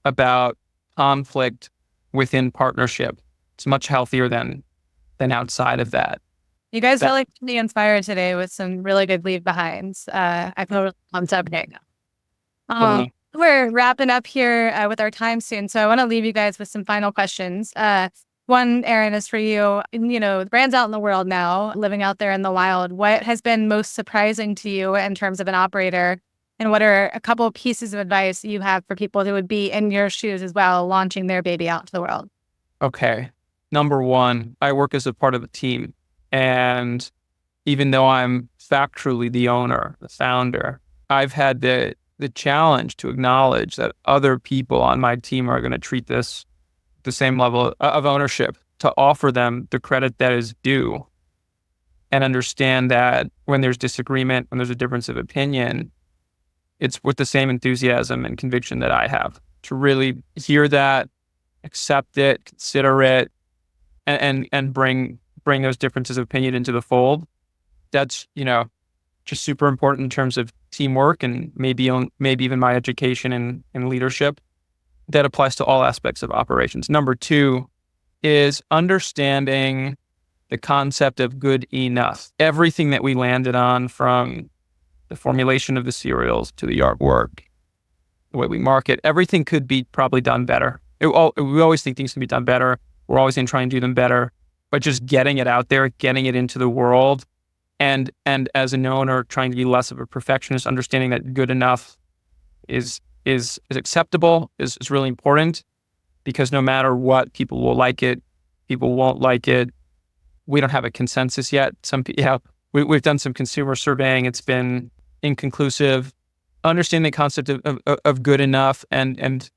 about conflict within partnership. It's much healthier than outside of that. You guys really got me inspired today with some really good leave behinds. I feel really pumped up right now. We're wrapping up here with our time soon, so I want to leave you guys with some final questions. One, Aron, is for you. The brand's out in the world now, living out there in the wild. What has been most surprising to you in terms of an operator? And what are a couple of pieces of advice you have for people who would be in your shoes as well, launching their baby out to the world? Okay. Number one, I work as a part of a team. And even though I'm factually the owner, the founder, I've had the challenge to acknowledge that other people on my team are going to treat this the same level of ownership, to offer them the credit that is due, and understand that when there's disagreement, when there's a difference of opinion, it's with the same enthusiasm and conviction that I have, to really hear that, accept it, consider it, and bring those differences of opinion into the fold. That's, just super important in terms of teamwork and maybe even my education and leadership. That applies to all aspects of operations. Number two is understanding the concept of good enough. Everything that we landed on, from the formulation of the cereals to the artwork, the way we market, everything could be probably done better. We always think things can be done better. We're always going to try and do them better, but just getting it out there, getting it into the world, and as an owner, trying to be less of a perfectionist, understanding that good enough is acceptable is really important, because no matter what, people will like it, people won't like it. We don't have a consensus yet. We've done some consumer surveying. It's been inconclusive. Understanding the concept of good enough and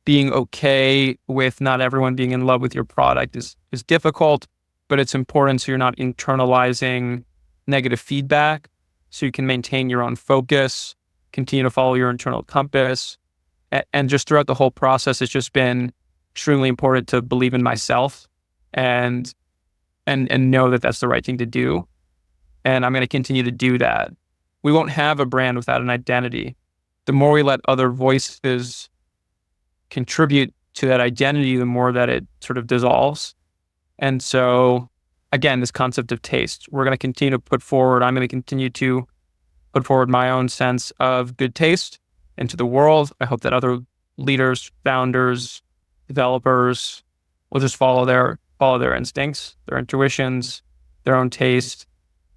being okay with not everyone being in love with your product is difficult, but it's important so you're not internalizing negative feedback, so you can maintain your own focus, continue to follow your internal compass. And just throughout the whole process, it's just been extremely important to believe in myself and know that that's the right thing to do. And I'm going to continue to do that. We won't have a brand without an identity. The more we let other voices contribute to that identity, the more that it sort of dissolves. And so, again, this concept of taste, we're going to continue to put forward. I'm going to continue to put forward my own sense of good taste into the world. I hope that other leaders, founders, developers will just follow their instincts, their intuitions, their own taste,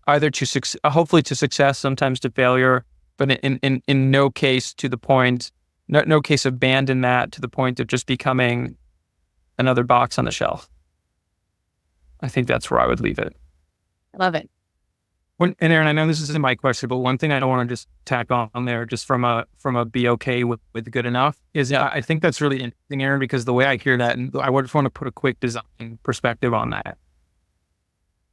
either to hopefully to success, sometimes to failure, but in no case to the point, no case abandon that to the point of just becoming another box on the shelf. I think that's where I would leave it. I love it. And Aron, I know this isn't my question, but one thing I don't want to just tack on there, just from a be okay with good enough, is I think that's really interesting, Aron, because the way I hear that, and I just want to put a quick design perspective on that.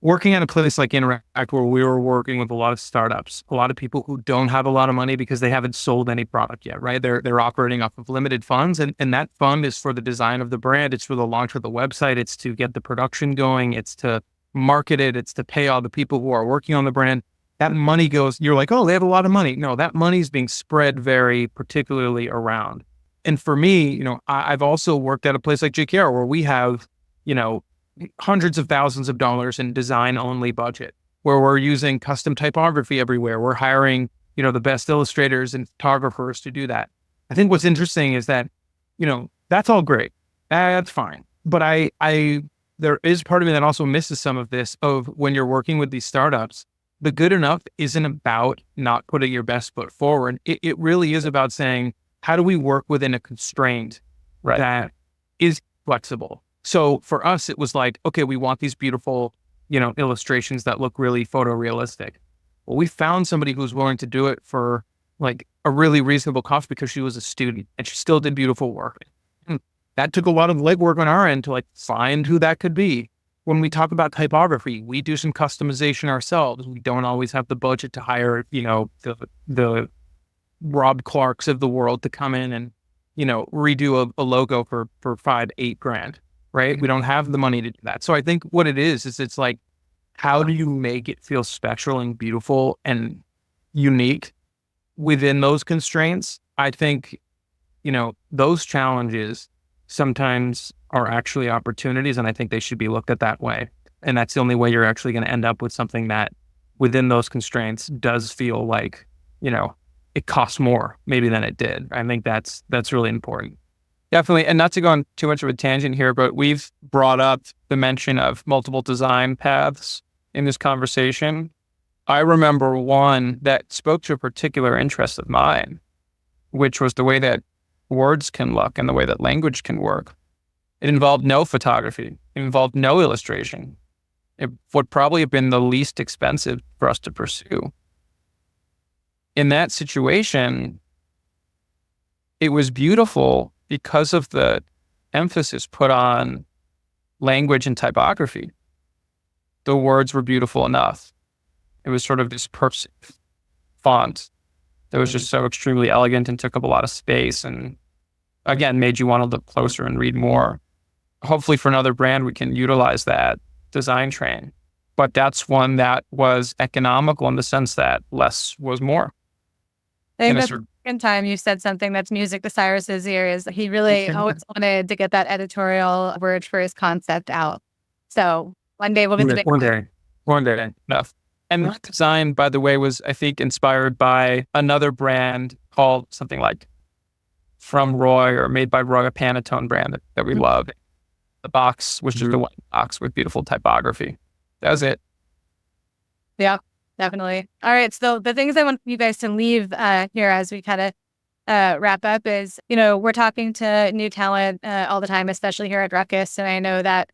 Working at a place like Interact, where we were working with a lot of startups, a lot of people who don't have a lot of money because they haven't sold any product yet, right? They're operating off of limited funds, and that fund is for the design of the brand. It's for the launch of the website. It's to get the production going. It's to market it. It's to pay all the people who are working on the brand. that money goes, you're like, oh, they have a lot of money. No, that money's being spread very particularly around. And for me, I've also worked at a place like JKR where we have, hundreds of thousands of dollars in design only budget, where we're using custom typography everywhere. We're hiring, the best illustrators and photographers to do that. I think what's interesting is that, that's all great. That's fine. But there is part of me that also misses some of this of when you're working with these startups. The good enough isn't about not putting your best foot forward. It really is about saying, how do we work within a constraint that is flexible? So for us, it was like, okay, we want these beautiful, illustrations that look really photorealistic. Well, we found somebody who's willing to do it for like a really reasonable cost because she was a student and she still did beautiful work. And that took a lot of legwork on our end to like find who that could be. When we talk about typography, we do some customization ourselves. We don't always have the budget to hire, the Rob Clarks of the world to come in and, redo a logo for $5-8 grand, right? We don't have the money to do that. So I think what it is it's like, how do you make it feel special and beautiful and unique within those constraints? I think, those challenges sometimes are actually opportunities, and I think they should be looked at that way. And that's the only way you're actually going to end up with something that within those constraints does feel like, it costs more maybe than it did. I think that's really important. Definitely. And not to go on too much of a tangent here, but we've brought up the mention of multiple design paths in this conversation. I remember one that spoke to a particular interest of mine, which was the way that words can look and the way that language can work. It involved no photography. It involved no illustration. It would probably have been the least expensive for us to pursue. In that situation, it was beautiful because of the emphasis put on language and typography. The words were beautiful enough. It was sort of this perfect font that was just so extremely elegant and took up a lot of space and, again, made you want to look closer and read more. Hopefully for another brand, we can utilize that design train. But that's one that was economical in the sense that less was more. I think that's the second time you said something that's music to Cyrus's ears. He really always wanted to get that editorial word for his concept out. So one day we'll get to One day. Enough. And that design, by the way, was, I think, inspired by another brand called something like From Roy or Made by Roy, a Pantone brand that we loved. The box was just a white box with beautiful typography. That was it. Yeah, definitely. All right. So the things I want you guys to leave here as we kind of wrap up is, we're talking to new talent all the time, especially here at Ruckus. And I know that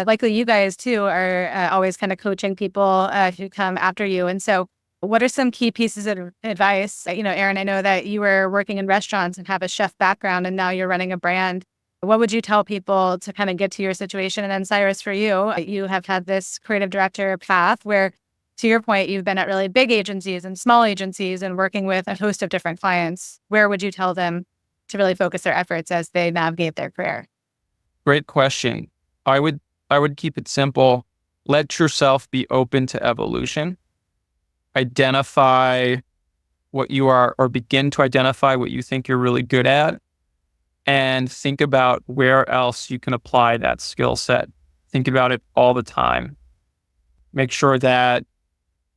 likely you guys too are always kind of coaching people who come after you. And so what are some key pieces of advice? Aron, I know that you were working in restaurants and have a chef background and now you're running a brand. What would you tell people to kind of get to your situation? And then Cyrus, for you, you have had this creative director path where, to your point, you've been at really big agencies and small agencies and working with a host of different clients. Where would you tell them to really focus their efforts as they navigate their career? Great question. I would keep it simple. Let yourself be open to evolution. Identify what you are, or begin to identify what you think you're really good at, and think about where else you can apply that skill set. Think about it all the time. Make sure that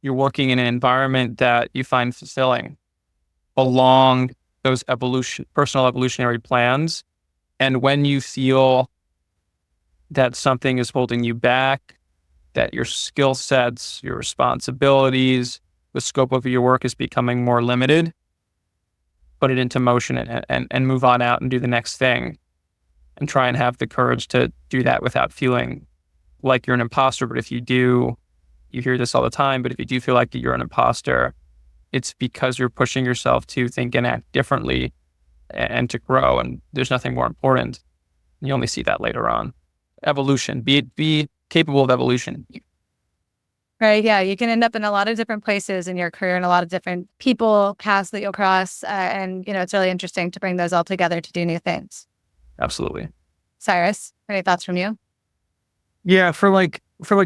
you're working in an environment that you find fulfilling along those personal evolutionary plans. And when you feel that something is holding you back, that your skill sets, your responsibilities, the scope of your work is becoming more limited, put it into motion and move on out and do the next thing, and try and have the courage to do that without feeling like you're an imposter. But if you do, you hear this all the time, but if you do feel like you're an imposter, it's because you're pushing yourself to think and act differently and to grow. And there's nothing more important. You only see that later on. Evolution, be capable of evolution. Right. Yeah. You can end up in a lot of different places in your career and a lot of different people, paths that you'll cross. And, it's really interesting to bring those all together to do new things. Absolutely. Cyrus, any thoughts from you? Yeah. For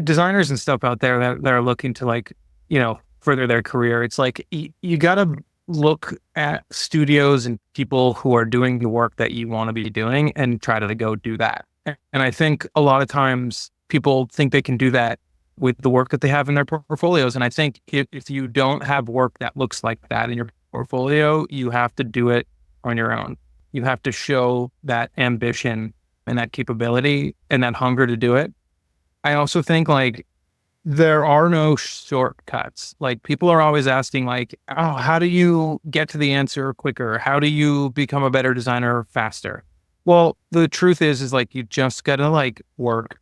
designers and stuff out there that are looking to further their career. It's like you got to look at studios and people who are doing the work that you want to be doing and try to go do that. And I think a lot of times people think they can do that with the work that they have in their portfolios. And I think if you don't have work that looks like that in your portfolio, you have to do it on your own. You have to show that ambition and that capability and that hunger to do it. I also think like there are no shortcuts. Like people are always asking like, oh, how do you get to the answer quicker? How do you become a better designer faster? Well, the truth is like, you just got to like work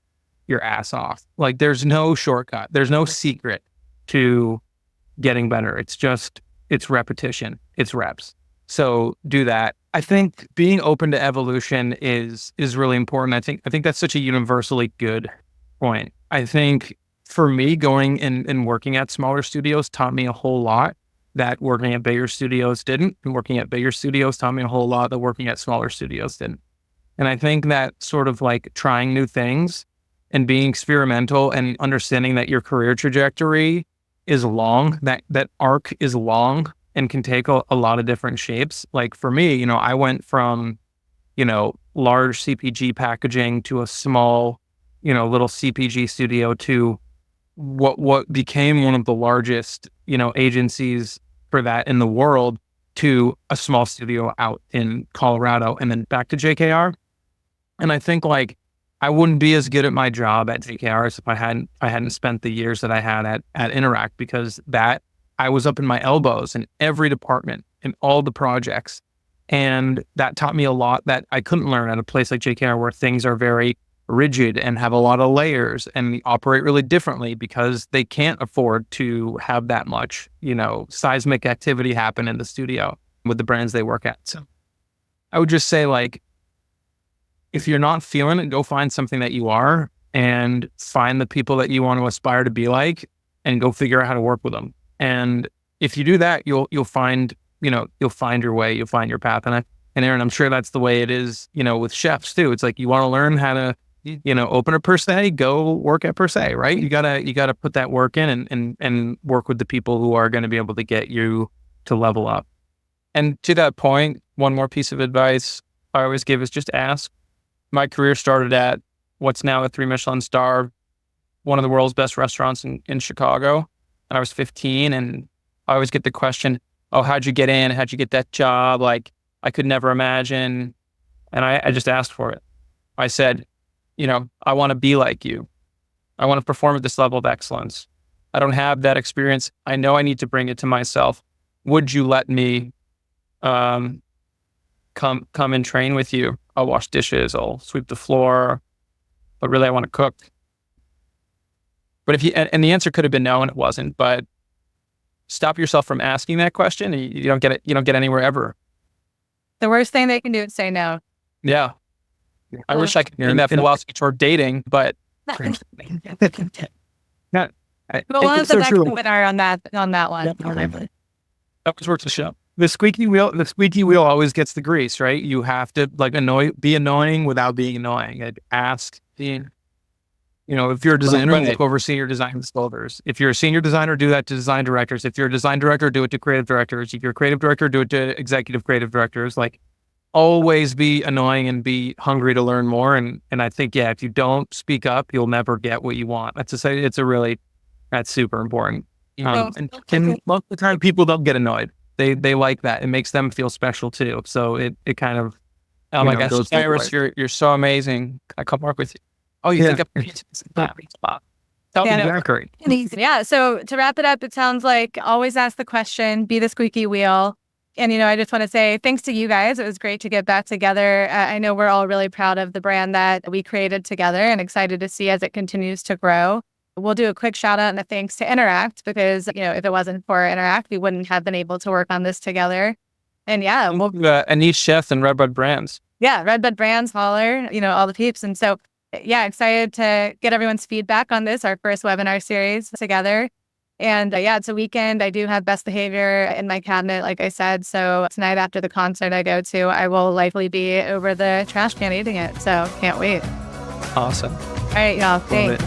your ass off. Like there's no shortcut. There's no secret to getting better. It's repetition. It's reps. So do that. I think being open to evolution is really important. I think that's such a universally good point. I think for me, going and working at smaller studios taught me a whole lot that working at bigger studios didn't. And working at bigger studios taught me a whole lot that working at smaller studios didn't. And I think that sort of like trying new things and being experimental and understanding that your career trajectory is long, that arc is long and can take a lot of different shapes. Like for me, I went from, large CPG packaging to a small, little CPG studio to what became one of the largest, agencies for that in the world, to a small studio out in Colorado and then back to JKR. And I think like I wouldn't be as good at my job at JKR as if I hadn't spent the years that I had at Interact, because that I was up in my elbows in every department in all the projects. And that taught me a lot that I couldn't learn at a place like JKR, where things are very rigid and have a lot of layers and operate really differently because they can't afford to have that much, seismic activity happen in the studio with the brands they work at. So I would just say like, if you're not feeling it, go find something that you are and find the people that you want to aspire to be like and go figure out how to work with them. And if you do that, you'll find your way, you'll find your path. And Aaron, I'm sure that's the way it is, with chefs too. It's like, you want to learn how to, open a per se, go work at per se, right? You gotta put that work in and work with the people who are going to be able to get you to level up. And to that point, one more piece of advice I always give is just ask. My career started at what's now a 3 Michelin star, one of the world's best restaurants in Chicago. And I was 15, and I always get the question, oh, how'd you get in? How'd you get that job? Like, I could never imagine. And I just asked for it. I said, I want to be like you. I want to perform at this level of excellence. I don't have that experience. I know I need to bring it to myself. Would you let me come and train with you? I'll wash dishes, I'll sweep the floor, but really I want to cook. But if and the answer could have been no, and it wasn't, but stop yourself from asking that question, and you don't get it. You don't get anywhere ever. The worst thing they can do is say no. Yeah. I wish I could bring that philosophy toward dating, but We'll have the next winner on that one. that was worth the show. The squeaky wheel always gets the grease, right? You have to like be annoying without being annoying. Like ask, if you're a designer, look over senior design stakeholders. If you're a senior designer, do that to design directors. If you're a design director, do it to creative directors. If you're a creative director, do it to executive creative directors. Like always be annoying and be hungry to learn more. And I think, if you don't speak up, you'll never get what you want. That's super important. And most of the time people don't get annoyed. They like that. It makes them feel special too. So it kind of, oh my gosh, Cyrus, you're so amazing. I come work with you. Oh, you think Yeah. So to wrap it up, it sounds like always ask the question, be the squeaky wheel. And, I just want to say thanks to you guys. It was great to get back together. I know we're all really proud of the brand that we created together and excited to see as it continues to grow. We'll do a quick shout out and a thanks to Interact, because, if it wasn't for Interact, we wouldn't have been able to work on this together. And Anish Chef and Redbud Brands. Yeah, Redbud Brands, Holler, all the peeps. And so, excited to get everyone's feedback on this, our first webinar series together. And it's a weekend. I do have best behavior in my cabinet, like I said. So tonight after the concert I go to, I will likely be over the trash can eating it. So can't wait. Awesome. All right, y'all. Thanks.